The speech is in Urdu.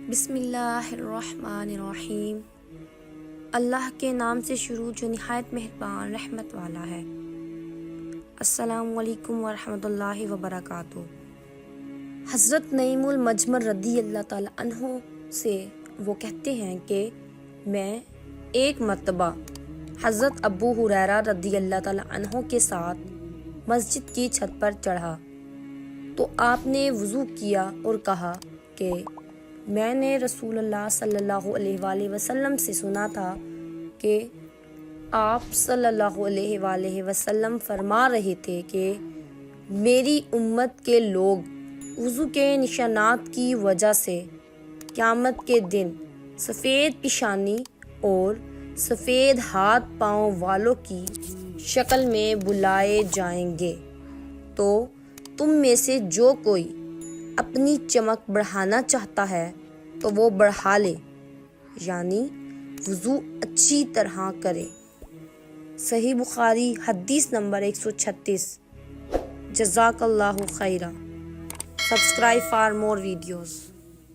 بسم اللہ الرحمن الرحیم۔ اللہ کے نام سے شروع جو نہایت مہربان رحمت والا ہے۔ السلام علیکم ورحمۃ اللہ وبرکاتہ۔ حضرت نعیم المجمر رضی اللہ تعالیٰ عنہ سے وہ کہتے ہیں کہ میں ایک مرتبہ حضرت ابو ہریرہ رضی اللہ تعالیٰ عنہ کے ساتھ مسجد کی چھت پر چڑھا تو آپ نے وضو کیا اور کہا کہ میں نے رسول اللہ صلی اللہ علیہ وآلہ وسلم سے سنا تھا کہ آپ صلی اللہ علیہ وآلہ وسلم فرما رہے تھے کہ میری امت کے لوگ وضو کے نشانات کی وجہ سے قیامت کے دن سفید پیشانی اور سفید ہاتھ پاؤں والوں کی شکل میں بلائے جائیں گے، تو تم میں سے جو کوئی اپنی چمک بڑھانا چاہتا ہے تو وہ بڑھا لے، یعنی وضو اچھی طرح کرے۔ صحیح بخاری حدیث نمبر 136۔ جزاک اللہ خیرہ۔ Subscribe for more videos.